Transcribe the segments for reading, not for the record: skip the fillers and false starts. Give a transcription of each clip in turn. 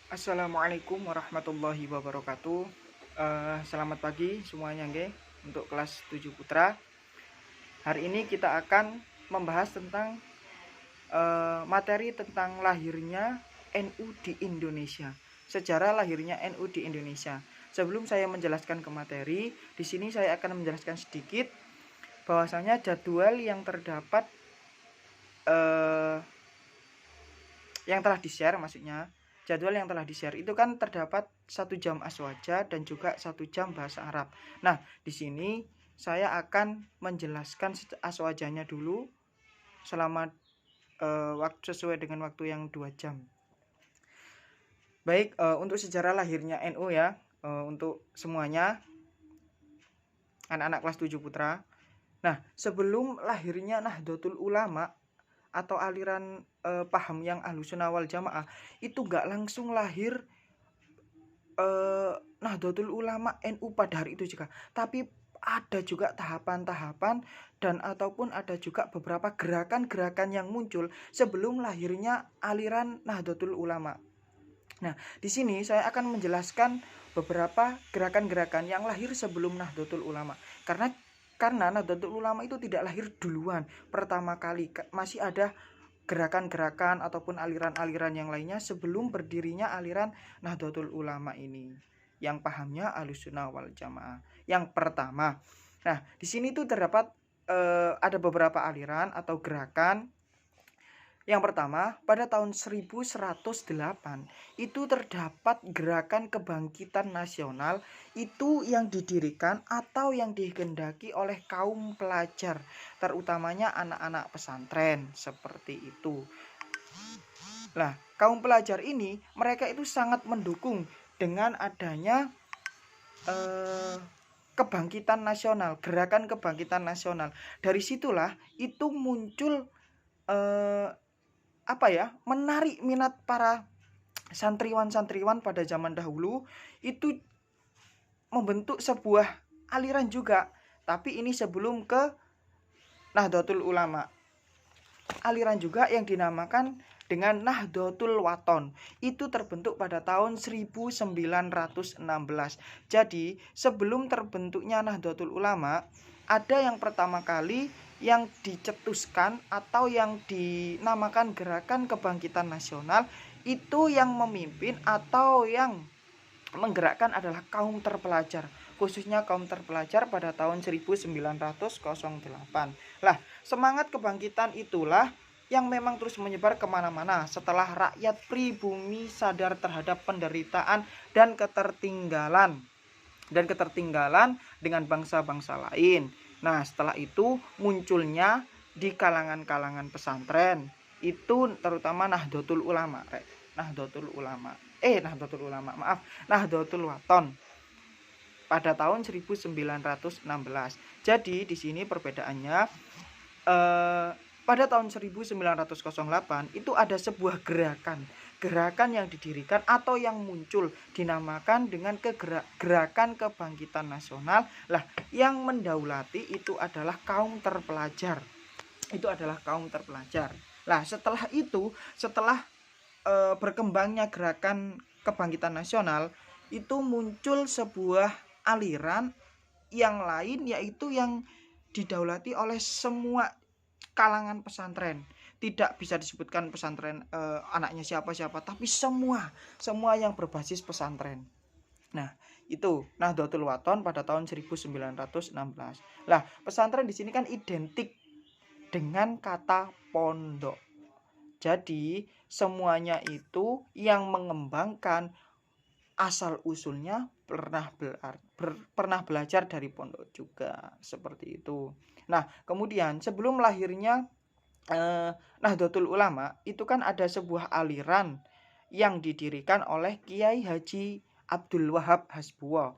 Assalamualaikum warahmatullahi wabarakatuh. Selamat pagi semuanya nggih untuk kelas 7 Putra. Hari ini kita akan membahas tentang materi tentang lahirnya NU di Indonesia. Sejarah lahirnya NU di Indonesia. Sebelum saya menjelaskan ke materi, di sini saya akan menjelaskan sedikit bahwasanya jadwal yang terdapat yang telah di-share, maksudnya jadwal yang telah di-share itu kan terdapat 1 jam aswaja dan juga 1 jam bahasa Arab. Nah, di sini saya akan menjelaskan aswajanya dulu selama waktu sesuai dengan waktu yang 2 jam. Baik, untuk sejarah lahirnya NU ya, untuk semuanya anak-anak kelas 7 Putra. Nah, sebelum lahirnya Nahdlatul Ulama atau aliran paham yang Ahlussunnah wal Jamaah itu nggak langsung lahir Nahdlatul Ulama NU pada hari itu juga, tapi ada juga tahapan-tahapan dan ataupun ada juga beberapa gerakan-gerakan yang muncul sebelum lahirnya aliran Nahdlatul Ulama. Nah, di sini saya akan menjelaskan beberapa gerakan-gerakan yang lahir sebelum Nahdlatul Ulama. Karena Nahdlatul Ulama itu tidak lahir duluan pertama kali, masih ada gerakan-gerakan ataupun aliran-aliran yang lainnya sebelum berdirinya aliran Nahdlatul Ulama ini yang pahamnya Ahlussunnah wal Jamaah. Yang pertama, nah di sini tuh terdapat ada beberapa aliran atau gerakan. Yang pertama, pada tahun 1108 itu terdapat gerakan kebangkitan nasional itu yang didirikan atau yang dikehendaki oleh kaum pelajar, terutamanya anak-anak pesantren seperti itu. Nah, kaum pelajar ini mereka itu sangat mendukung dengan adanya kebangkitan nasional, gerakan kebangkitan nasional. Dari situlah itu muncul menarik minat para santriwan-santriwan pada zaman dahulu itu membentuk sebuah aliran juga, tapi ini sebelum ke Nahdlatul Ulama. Aliran juga yang dinamakan dengan Nahdlatul Wathon itu terbentuk pada tahun 1916. Jadi sebelum terbentuknya Nahdlatul Ulama, ada yang pertama kali yang dicetuskan atau yang dinamakan gerakan kebangkitan nasional, itu yang memimpin atau yang menggerakkan adalah kaum terpelajar, khususnya kaum terpelajar pada tahun 1908. Lah, semangat kebangkitan itulah yang memang terus menyebar kemana-mana setelah rakyat pribumi sadar terhadap penderitaan dan ketertinggalan dengan bangsa-bangsa lain. Nah, setelah itu munculnya di kalangan-kalangan pesantren itu terutama Nahdlatul Ulama, Nahdlatul Wathon pada tahun 1916. Jadi di sini perbedaannya pada tahun 1908 itu ada sebuah gerakan yang didirikan atau yang muncul dinamakan dengan gerakan kebangkitan nasional. Lah, yang mendaulati itu adalah kaum terpelajar. Lah, setelah itu, setelah berkembangnya gerakan kebangkitan nasional, itu muncul sebuah aliran yang lain, yaitu yang didaulati oleh semua kalangan pesantren. Tidak bisa disebutkan pesantren anaknya siapa-siapa, tapi semua yang berbasis pesantren. Nah, itu Nahdlatul Wathon pada tahun 1916. Lah, pesantren di sini kan identik dengan kata pondok. Jadi, semuanya itu yang mengembangkan asal usulnya pernah belajar dari pondok juga, seperti itu. Nah, kemudian sebelum lahirnya Nahdlatul Ulama itu kan ada sebuah aliran yang didirikan oleh Kiai Haji Abdul Wahab Hasbuwo.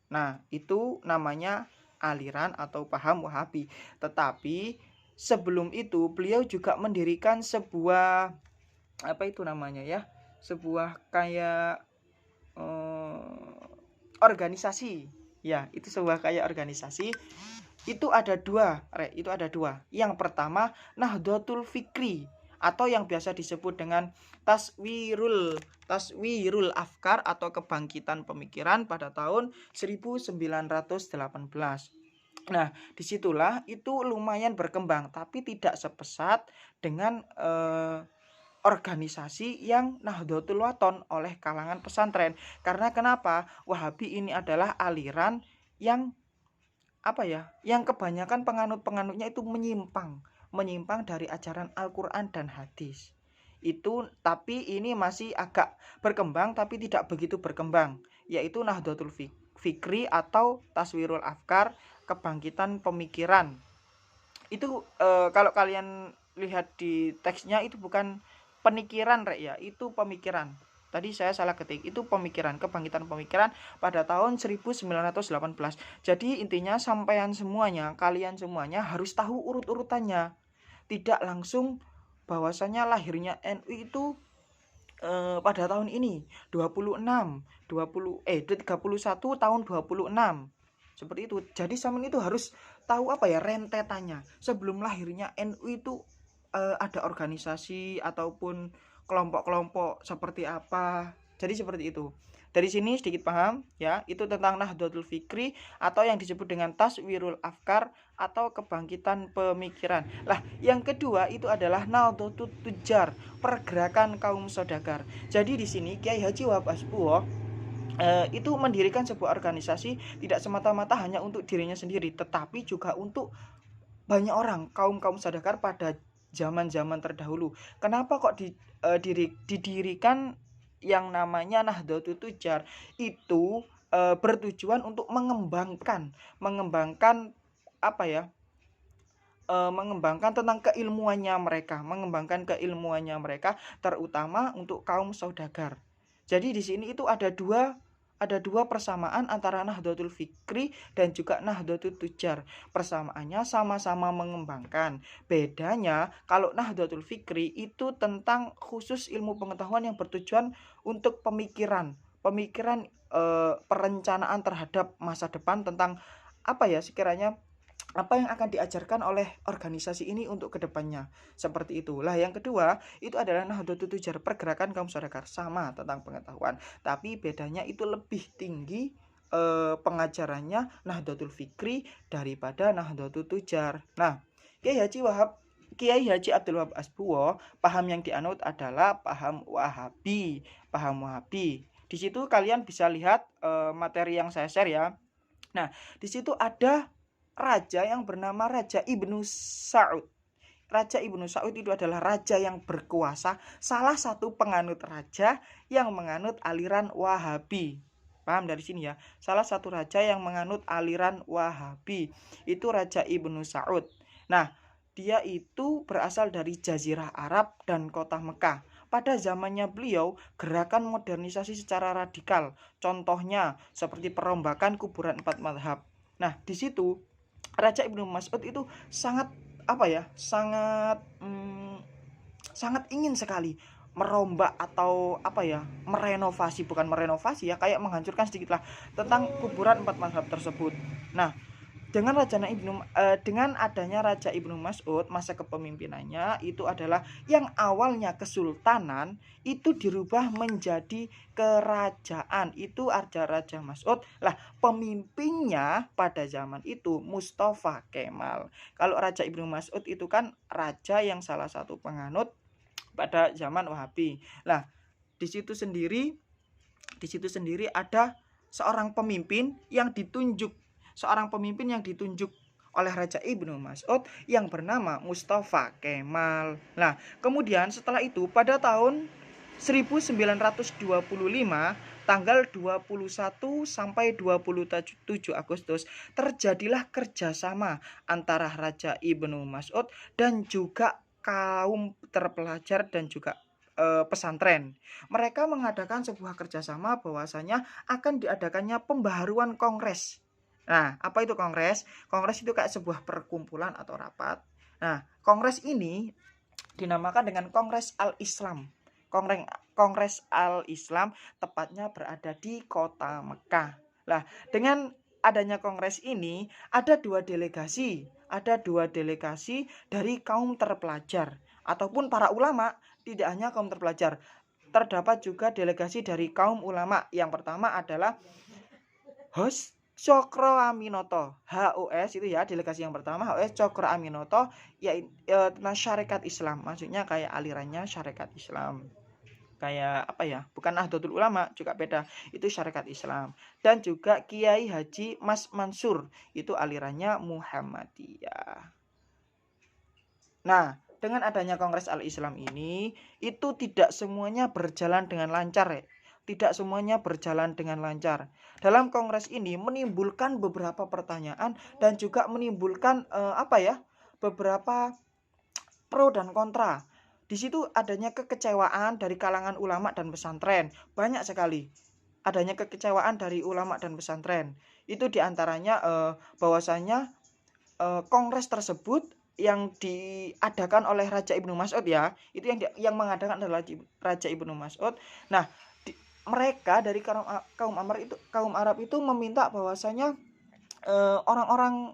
Nah, itu namanya aliran atau paham Wahabi. Tetapi sebelum itu beliau juga mendirikan sebuah sebuah kayak organisasi. Ya, itu sebuah kayak organisasi. Itu ada dua. Yang pertama Nahdlatul Fikri atau yang biasa disebut dengan taswirul afkar atau kebangkitan pemikiran pada tahun 1918. Nah, disitulah itu lumayan berkembang, tapi tidak sepesat dengan organisasi yang Nahdlatul Wathon oleh kalangan pesantren. Karena kenapa? Wahabi ini adalah aliran yang yang kebanyakan penganut-penganutnya itu menyimpang dari ajaran Al-Qur'an dan hadis. Itu tapi ini masih agak berkembang tapi tidak begitu berkembang, yaitu Nahdlatul Fikri atau Taswirul Afkar, kebangkitan pemikiran. Itu kalau kalian lihat di teksnya itu bukan penikiran ya, itu pemikiran. Tadi saya salah ketik, itu pemikiran, kebangkitan pemikiran pada tahun 1918. Jadi intinya kalian semuanya harus tahu urut-urutannya. Tidak langsung bahwasanya lahirnya NU itu pada tahun ini 31 tahun 26. Seperti itu. Jadi sampean itu harus tahu rentetannya. Sebelum lahirnya NU itu ada organisasi ataupun kelompok-kelompok seperti apa. Jadi seperti itu. Dari sini sedikit paham ya, itu tentang Nahdlatul Fikri atau yang disebut dengan Taswirul Afkar atau kebangkitan pemikiran. Lah, yang kedua itu adalah Nahdlatul Tujar, pergerakan kaum saudagar. Jadi di sini Kiai Haji Wahab Asbuwo itu mendirikan sebuah organisasi tidak semata-mata hanya untuk dirinya sendiri, tetapi juga untuk banyak orang, kaum saudagar pada zaman-zaman terdahulu. Kenapa kok didirikan yang namanya Nahdlatul Tujar? Itu bertujuan untuk mengembangkan mengembangkan tentang mengembangkan keilmuannya mereka, terutama untuk kaum saudagar. Jadi di sini itu ada dua persamaan antara Nahdlatul Fikri dan juga Nahdlatul Tujar. Persamaannya sama-sama mengembangkan. Bedanya kalau Nahdlatul Fikri itu tentang khusus ilmu pengetahuan yang bertujuan untuk pemikiran perencanaan terhadap masa depan tentang sekiranya apa yang akan diajarkan oleh organisasi ini untuk kedepannya. Seperti itulah. Yang kedua itu adalah Nahdlatul Tujar, pergerakan kaum saudagar, sama tentang pengetahuan, tapi bedanya itu lebih tinggi pengajarannya Nahdlatul Fikri daripada Nahdlatul Tujar. Nah, Kiai Haji Abdul Wahab Asbuwo, paham yang dianut adalah paham Wahabi. Di situ kalian bisa lihat materi yang saya share ya. Nah, di situ ada raja yang bernama Raja Ibnu Sa'ud. Raja Ibnu Sa'ud itu adalah raja yang berkuasa, salah satu penganut raja yang menganut aliran Wahabi. Paham dari sini ya? Salah satu raja yang menganut aliran Wahabi itu Raja Ibnu Sa'ud. Nah, dia itu berasal dari Jazirah Arab dan kota Mekah. Pada zamannya beliau, gerakan modernisasi secara radikal. Contohnya seperti perombakan kuburan 4 mazhab. Nah, di situ Raja Ibnu Mas'ud itu sangat sangat ingin sekali merombak atau merenovasi kayak menghancurkan sedikitlah tentang kuburan 4 mazhab tersebut. Nah, dengan adanya Raja Ibnu Mas'ud, masa kepemimpinannya itu adalah yang awalnya kesultanan itu dirubah menjadi kerajaan. Itu ada Raja Mas'ud. Lah, pemimpinnya pada zaman itu Mustafa Kemal. Kalau Raja Ibnu Mas'ud itu kan raja yang salah satu penganut pada zaman Wahabi. Lah, di situ sendiri ada seorang pemimpin yang ditunjuk oleh Raja Ibnu Mas'ud yang bernama Mustafa Kemal. Nah, kemudian setelah itu pada tahun 1925 tanggal 21 sampai 27 Agustus terjadilah kerjasama antara Raja Ibnu Mas'ud dan juga kaum terpelajar dan juga pesantren. Mereka mengadakan sebuah kerjasama bahwasanya akan diadakannya pembaharuan kongres. Nah, apa itu kongres? Kongres itu kayak sebuah perkumpulan atau rapat. Nah, kongres ini dinamakan dengan Kongres Al-Islam. Kongres Al-Islam tepatnya berada di kota Mekah. Nah, dengan adanya kongres ini ada dua delegasi dari kaum terpelajar. ataupun para ulama, tidak hanya kaum terpelajar. Terdapat juga delegasi dari kaum ulama. Yang pertama adalah Hos Cokro Aminoto, HOS itu ya, delegasi yang pertama HOS Cokro Aminoto, yaitu tentang syarikat Islam. Maksudnya kayak alirannya syarikat Islam. Kayak apa ya? Bukan Nahdlatul Ulama, juga beda. Itu syarikat Islam. Dan juga Kiai Haji Mas Mansur, itu alirannya Muhammadiyah. Nah, dengan adanya Kongres Al-Islam ini, itu tidak semuanya berjalan dengan lancar ya. Tidak semuanya berjalan dengan lancar. Dalam kongres ini menimbulkan beberapa pertanyaan dan juga menimbulkan beberapa pro dan kontra. Di situ adanya kekecewaan dari kalangan ulama dan pesantren, banyak sekali. Adanya kekecewaan dari ulama dan pesantren. Itu diantaranya bahwasanya kongres tersebut yang diadakan oleh Raja Ibnu Mas'ud ya, itu yang mengadakan adalah Raja Ibnu Mas'ud. Nah, mereka dari kaum Arab itu meminta bahwasanya orang-orang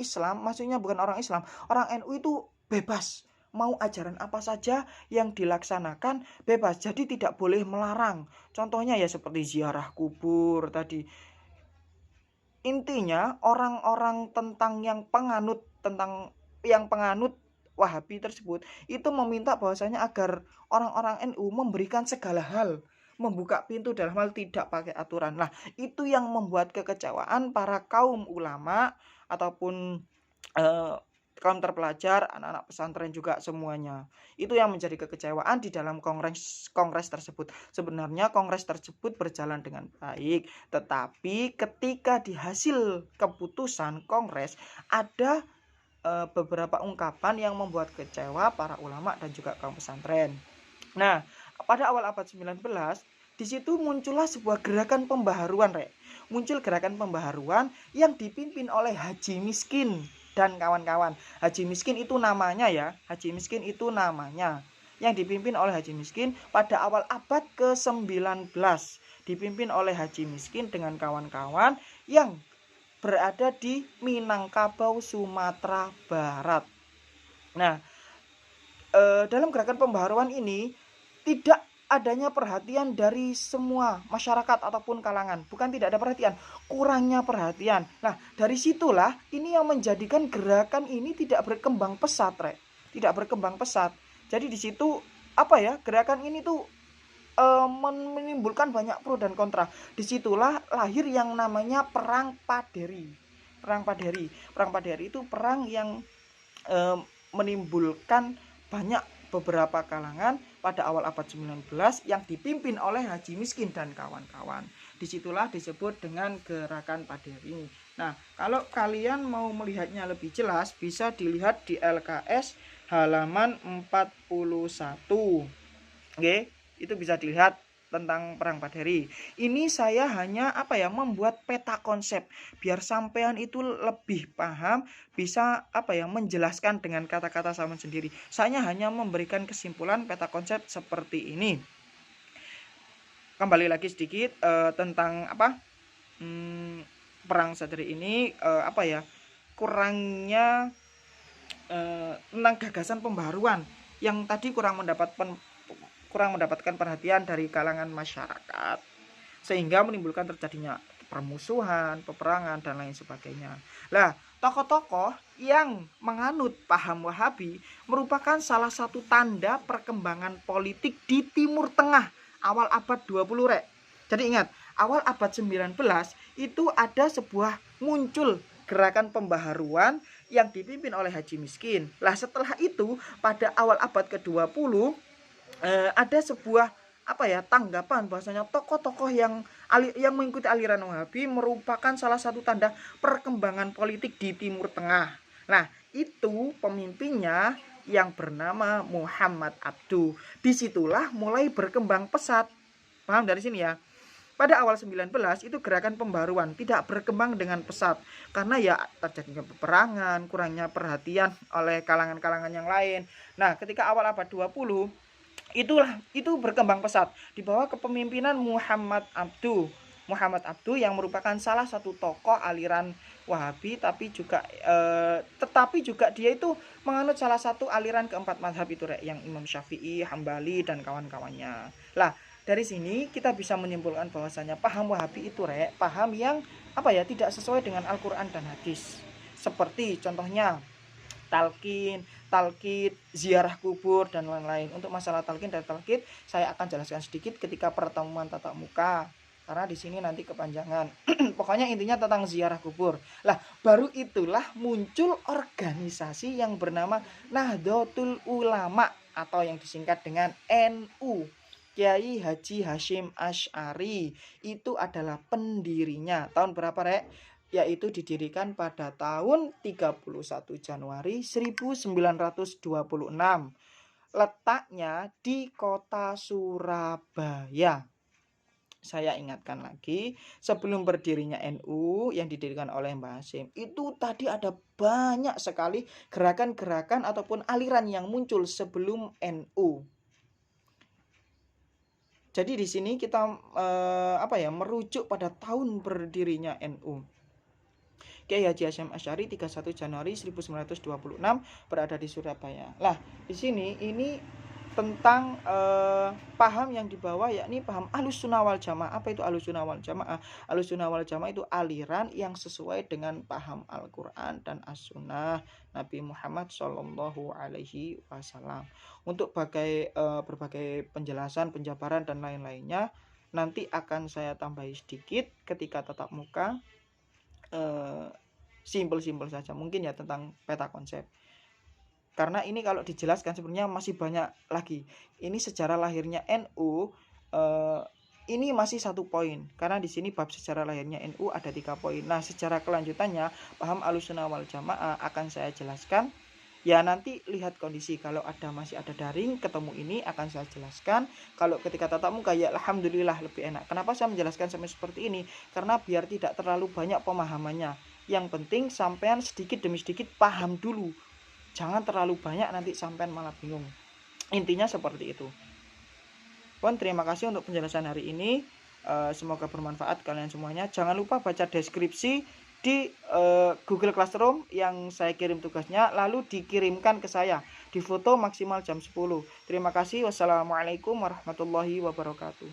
Islam, maksudnya bukan orang Islam, orang NU itu bebas, mau ajaran apa saja yang dilaksanakan bebas, jadi tidak boleh melarang. Contohnya ya seperti ziarah kubur tadi. Intinya orang-orang yang penganut Wahabi tersebut itu meminta bahwasanya agar orang-orang NU memberikan segala hal, membuka pintu dalam hal tidak pakai aturan. Nah, itu yang membuat kekecewaan para kaum ulama ataupun kaum terpelajar, anak-anak pesantren juga semuanya. Itu yang menjadi kekecewaan di dalam kongres tersebut. Sebenarnya kongres tersebut berjalan dengan baik, tetapi ketika di hasil keputusan kongres ada beberapa ungkapan yang membuat kecewa para ulama dan juga kaum pesantren. Nah, pada awal abad 19 di situ muncullah sebuah gerakan pembaharuan, Muncul gerakan pembaharuan yang dipimpin oleh Haji Miskin dan kawan-kawan. Haji Miskin itu namanya ya, Haji Miskin itu namanya. Yang dipimpin oleh Haji Miskin pada awal abad ke-19. Dipimpin oleh Haji Miskin dengan kawan-kawan yang berada di Minangkabau, Sumatera Barat. Nah, dalam gerakan pembaharuan ini tidak adanya perhatian dari semua masyarakat ataupun kalangan. Bukan tidak ada perhatian, kurangnya perhatian. Nah, dari situlah ini yang menjadikan gerakan ini tidak berkembang pesat, Tidak berkembang pesat. Jadi di situ gerakan ini tuh menimbulkan banyak pro dan kontra. Disitulah lahir yang namanya Perang Paderi. Perang Paderi itu perang yang menimbulkan banyak beberapa kalangan pada awal abad 19 yang dipimpin oleh Haji Miskin dan kawan-kawan. Disitulah disebut dengan gerakan Paderi. Nah, kalau kalian mau melihatnya lebih jelas, bisa dilihat di LKS halaman 41. Oke, itu bisa dilihat tentang Perang Paderi. Ini saya hanya membuat peta konsep biar sampean itu lebih paham, bisa menjelaskan dengan kata-kata sama sendiri. Saya hanya memberikan kesimpulan peta konsep seperti ini. Kembali lagi sedikit tentang Perang Paderi ini kurangnya tentang gagasan pembaharuan yang tadi kurang mendapatkan perhatian dari kalangan masyarakat, sehingga menimbulkan terjadinya permusuhan, peperangan, dan lain sebagainya. Lah, tokoh-tokoh yang menganut paham Wahabi merupakan salah satu tanda perkembangan politik di Timur Tengah awal abad 20, Jadi ingat, awal abad 19 itu ada sebuah muncul gerakan pembaharuan yang dipimpin oleh Haji Miskin. Lah, setelah itu pada awal abad ke-20 ada sebuah tanggapan bahwasanya tokoh-tokoh yang mengikuti aliran Wahabi merupakan salah satu tanda perkembangan politik di Timur Tengah. Nah, itu pemimpinnya yang bernama Muhammad Abduh. Disitulah mulai berkembang pesat. Paham dari sini ya? Pada awal 19 itu gerakan pembaruan tidak berkembang dengan pesat karena ya terjadinya peperangan, kurangnya perhatian oleh kalangan-kalangan yang lain. Nah, ketika awal abad 20 itu berkembang pesat di bawah kepemimpinan Muhammad Abduh. Muhammad Abduh yang merupakan salah satu tokoh aliran Wahabi, tetapi juga dia itu menganut salah satu aliran keempat mazhab itu Rek, yang Imam Syafi'i, Hambali dan kawan-kawannya. Lah, dari sini kita bisa menyimpulkan bahwasanya paham Wahabi itu Rek, paham yang tidak sesuai dengan Al-Qur'an dan hadis. Seperti contohnya talqin, talqid, ziarah kubur dan lain-lain. Untuk masalah talqin dan talqid saya akan jelaskan sedikit ketika pertemuan tatap muka, karena di sini nanti kepanjangan. Pokoknya intinya tentang ziarah kubur. Lah, baru itulah muncul organisasi yang bernama Nahdlatul Ulama atau yang disingkat dengan NU. Kiai Haji Hashim Asy'ari itu adalah pendirinya. Tahun berapa, Rek? Yaitu didirikan pada tahun 31 Januari 1926. Letaknya di kota Surabaya. Saya ingatkan lagi, sebelum berdirinya NU yang didirikan oleh Mbah Hasyim, itu tadi ada banyak sekali gerakan-gerakan ataupun aliran yang muncul sebelum NU. Jadi di sini kita merujuk pada tahun berdirinya NU. Kiai Haji Hashim Asy'ari 31 Januari 1926 berada di Surabaya. Lah, di sini ini tentang paham yang dibawa, yakni paham Ahlussunnah wal Jamaah. Apa itu Ahlussunnah wal Jamaah? Ahlussunnah wal Jamaah itu aliran yang sesuai dengan paham Al-Qur'an dan As-Sunnah Nabi Muhammad Shallallahu alaihi wasallam. Untuk berbagai penjelasan, penjabaran dan lain-lainnya nanti akan saya tambahi sedikit ketika tatap muka. Simpel-simpel saja mungkin ya tentang peta konsep, karena ini kalau dijelaskan sebenarnya masih banyak lagi. Ini sejarah lahirnya NU, ini masih 1 poin, karena di sini bab sejarah lahirnya NU ada 3 poin. Nah, secara kelanjutannya paham Ahlussunnah wal Jamaah akan saya jelaskan. Ya, nanti lihat kondisi, kalau masih ada daring ketemu ini akan saya jelaskan. Kalau ketika tatap muka ya alhamdulillah lebih enak. Kenapa saya menjelaskan sampai seperti ini? Karena biar tidak terlalu banyak pemahamannya. Yang penting sampean sedikit demi sedikit paham dulu. Jangan terlalu banyak nanti sampean malah bingung. Intinya seperti itu. Pun terima kasih untuk penjelasan hari ini. Semoga bermanfaat kalian semuanya. Jangan lupa baca deskripsi di Google Classroom yang saya kirim tugasnya, lalu dikirimkan ke saya, difoto maksimal jam 10. Terima kasih. Wassalamualaikum warahmatullahi wabarakatuh.